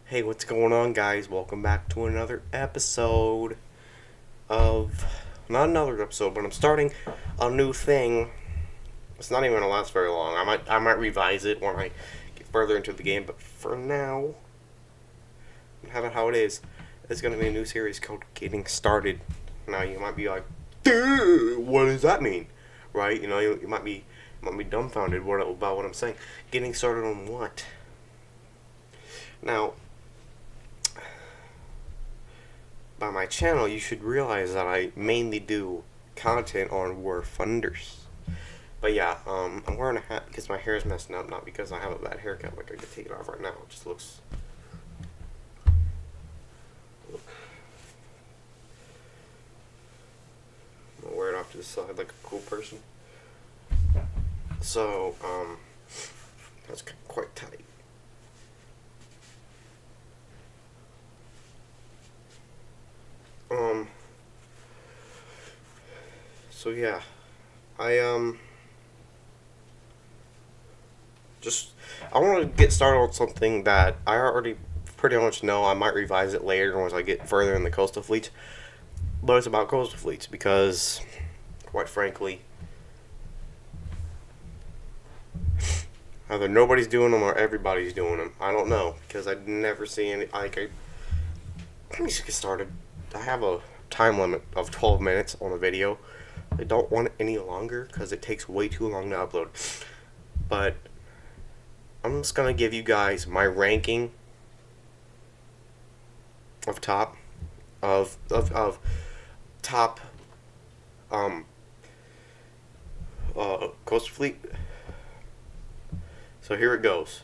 Hey, what's going on, guys? Welcome back to another episode of. Not another episode, but I'm starting a new thing. It's not even gonna last very long. I might revise it when I get further into the game, but for now, have it how it is. It's gonna be a new series called Getting Started. Now you might be like, "Dude, what does that mean?" Right? You might be dumbfounded about what I'm saying. Getting started on what? Now, by my channel, you should realize that I mainly do content on War Funders. But yeah, I'm wearing a hat because my hair is messing up, not because I have a bad haircut. Like I could take it off right now. It just looks. I'm gonna wear it off to the side like a cool person. So, that's quite tight. Um. So yeah, I just I want to get started on something that I already pretty much know. I might revise it later once I get further in the coastal fleets, but it's about coastal fleets because, quite frankly, either nobody's doing them or everybody's doing them. I don't know because I never see any. Let me just get started. I have a time limit of 12 minutes on a video. I don't want it any longer because it takes way too long to upload. But I'm just gonna give you guys my ranking of top um coastal fleet. So here it goes.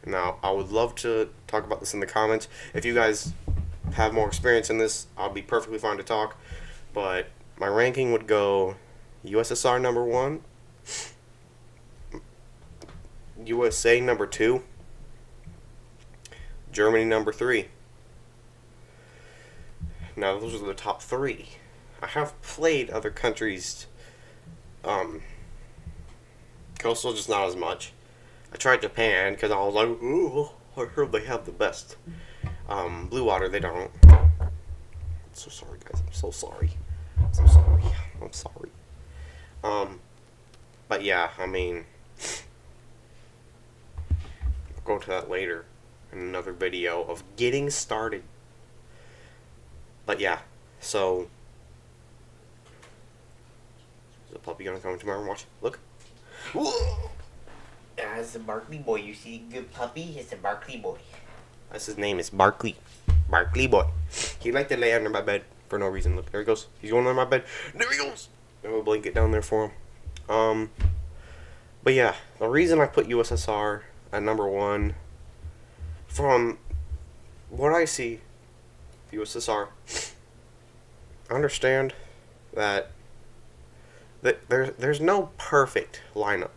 Now I would love to talk about this in the comments. If you guys have more experience in this, I'll be perfectly fine to talk. But my ranking would go USSR number 1, USA number 2, Germany number 3. Now those are the top 3. I have played other countries coastal, just not as much. I tried Japan because I was like, ooh, I heard they have the best. Blue water, they don't. I'm so sorry, guys. I'm so sorry. I'm sorry. But yeah, I mean, we'll go to that later in another video of getting started. But yeah, so is the puppy gonna come tomorrow and watch? Look. Whoa! It's a Barkley boy. You see, good puppy. It's a Barkley boy. That's his name. Is Barkley. Barkley boy. He liked to lay under my bed for no reason. Look, there he goes. He's going under my bed. There he goes. I have a blanket down there for him. But yeah, the reason I put USSR at number 1, from what I see, the USSR, I understand that there's no perfect lineup.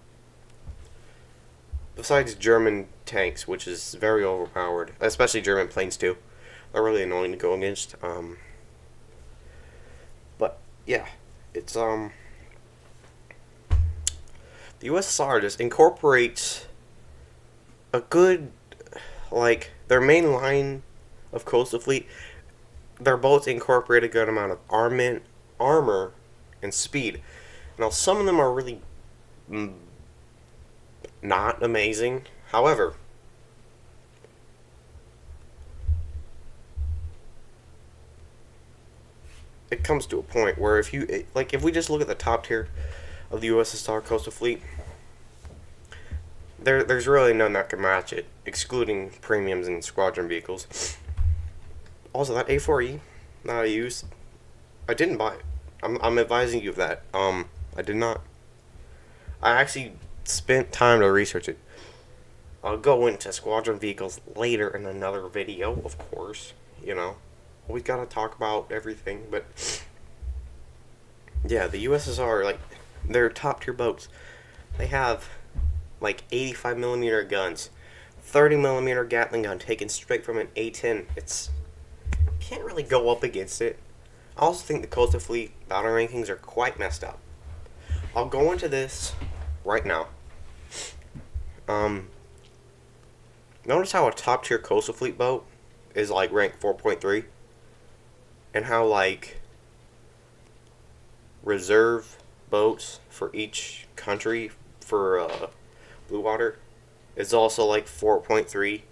Besides German tanks, which is very overpowered, especially German planes too. They're really annoying to go against. But yeah, it's the USSR just incorporates a good, like, their main line of coastal fleet. They're both incorporate a good amount of armor, and speed. Now some of them are really not amazing. However, it comes to a point where if we just look at the top tier of the USSR coastal fleet, there's really none that can match it, excluding premiums and squadron vehicles. Also, that A4E that I used, I didn't buy it. I'm advising you of that. I did not. I actually spent time to research it. I'll go into squadron vehicles later in another video, of course. Always gotta talk about everything, but yeah, the USSR, like, their top tier boats, they have like 85mm guns, 30mm Gatling gun taken straight from an A10. It's can't really go up against it. I also think the coastal fleet battle rankings are quite messed up. I'll go into this right now. Notice how a top tier coastal fleet boat is like ranked 4.3, and how like reserve boats for each country for blue water is also like 4.3.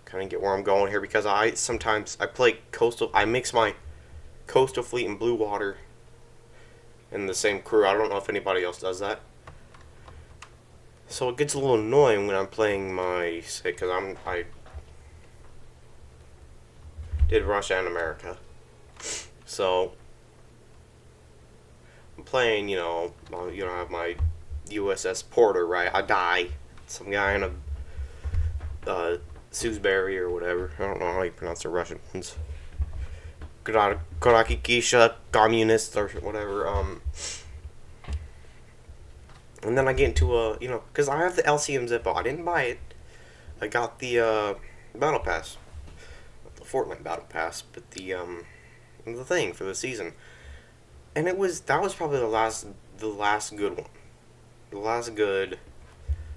Kind of get where I'm going here, because I sometimes I play coastal. I mix my coastal fleet and blue water in the same crew. I don't know if anybody else does that. So it gets a little annoying when I'm playing my, say, because I did Russia and America. So I'm playing, I have my USS Porter, right? I die. Some guy in a Sewsbury or whatever. I don't know how you pronounce the Russian ones. Korakikisha, communist or whatever. And then I get into because I have the LCM Zippo. I didn't buy it. I got the battle pass, not the Fortnite battle pass, but the thing for the season. And that was probably the last good one, the last good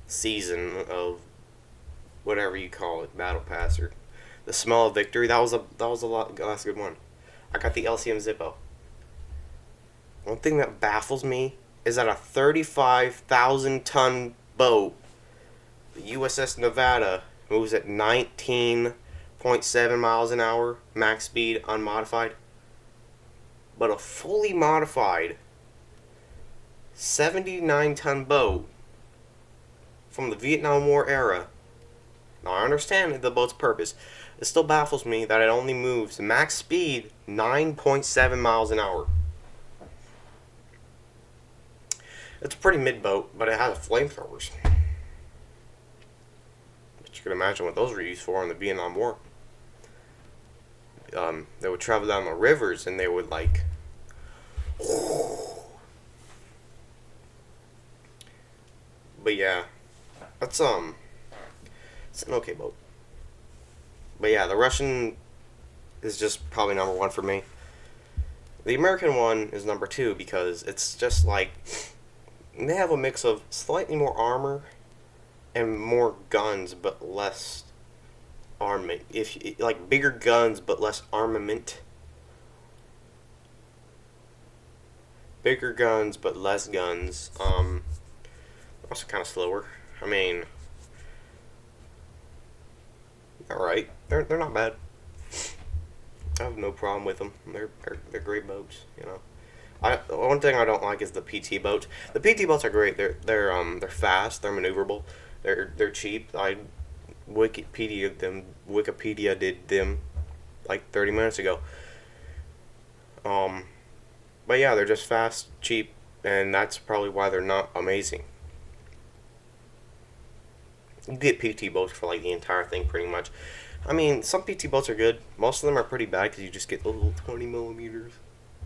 season of whatever you call it, battle pass or the smell of victory. That was a last good one. I got the LCM Zippo. One thing that baffles me is that a 35,000-ton boat, the USS Nevada, moves at 19.7 miles an hour, max speed, unmodified. But a fully modified 79-ton boat from the Vietnam War era, now I understand the boat's purpose, it still baffles me that it only moves max speed 9.7 miles an hour. It's a pretty mid boat, but it has flamethrowers. But you can imagine what those were used for in the Vietnam War. They would travel down the rivers and they would like. But yeah, that's it's an okay boat. But yeah, the Russian is just probably number one for me. The American one is number two because it's just like they have a mix of slightly more armor and more guns but less armament. If like bigger guns but less armament. Bigger guns but less guns. Also kind of slower. I mean, alright. They're not bad. I have no problem with them. They're great boats, One thing I don't like is the PT boats. The PT boats are great. They're fast. They're maneuverable. They're cheap. I Wikipedia did them like 30 minutes ago. But yeah, they're just fast, cheap, and that's probably why they're not amazing. You get PT boats for like the entire thing, pretty much. I mean, some PT boats are good. Most of them are pretty bad because you just get the little 20 millimeters.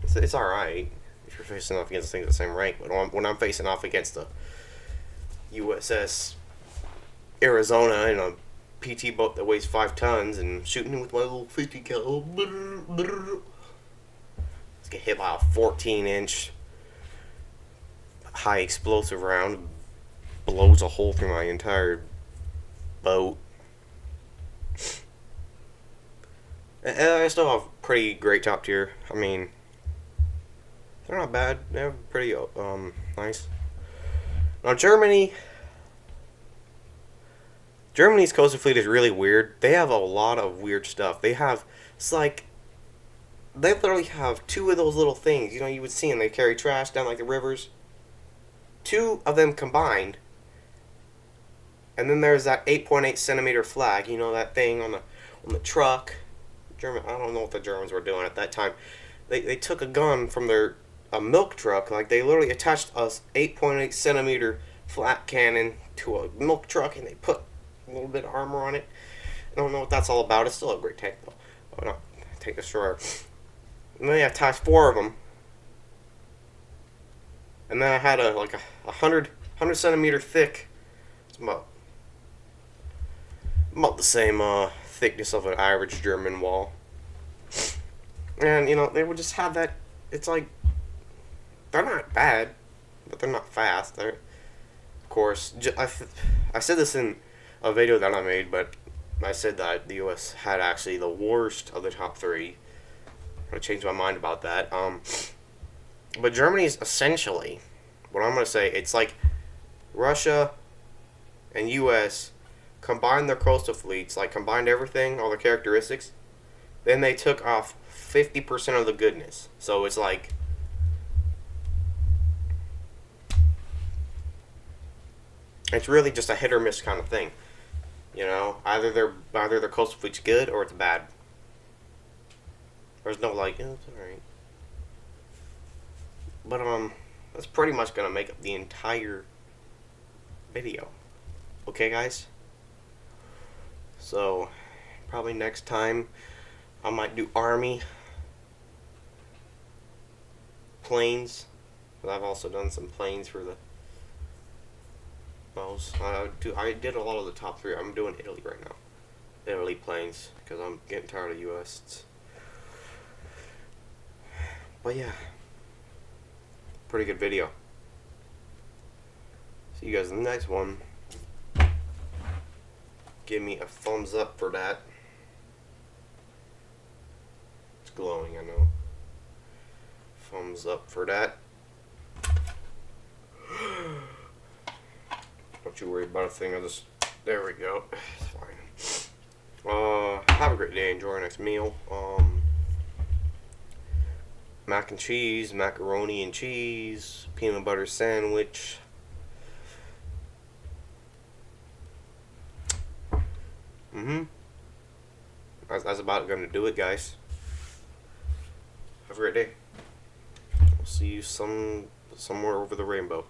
It's all right if you're facing off against things the same rank. But when I'm facing off against the USS Arizona in a PT boat that weighs 5 tons and shooting with my little 50 cal, let's get hit by a 14-inch high explosive round, blows a hole through my entire boat. And I still have pretty great top tier. I mean, they're not bad. They're pretty nice. Now Germany's coastal fleet is really weird. They have a lot of weird stuff. They literally have 2 of those little things. You would see them. They carry trash down like the rivers. 2 of them combined. And then there's that 8.8 centimeter flag. That thing on the truck. I don't know what the Germans were doing at that time. They took a gun from a milk truck. Like they literally attached a 8.8 centimeter flat cannon to a milk truck, and they put a little bit of armor on it. I don't know what that's all about. It's still a great tank though. Oh no, tank destroyer. And then they attached 4 of them. And then I had a 100 centimeter thick. It's about the same thickness of an average German wall. And they would just have that. It's like they're not bad, but they're not fast. They're, of course, I said this in a video that I made, but I said that the U.S. had actually the worst of the top three. I'm gonna change my mind about that. But Germany's essentially what I'm gonna say. It's like Russia and U.S. combined their coastal fleets, like combined everything, all the characteristics. Then they took off 50% of the goodness. So it's like it's really just a hit or miss kind of thing. You know, either their coastal fleet's good or it's bad. There's no like, it's alright. But that's pretty much gonna make up the entire video. Okay, guys. So probably next time I might do army planes. But I've also done some planes for the most. I did a lot of the top three. I'm doing Italy right now. Italy planes because I'm getting tired of U.S. But yeah, pretty good video. See you guys in the next one. Give me a thumbs up for that. It's glowing, I know. Thumbs up for that. Don't you worry about a thing. There we go. It's fine. Have a great day. Enjoy your next meal. Mac and cheese, macaroni and cheese, peanut butter sandwich. That's about gonna do it, guys. Have a great day. We'll see you somewhere over the rainbow.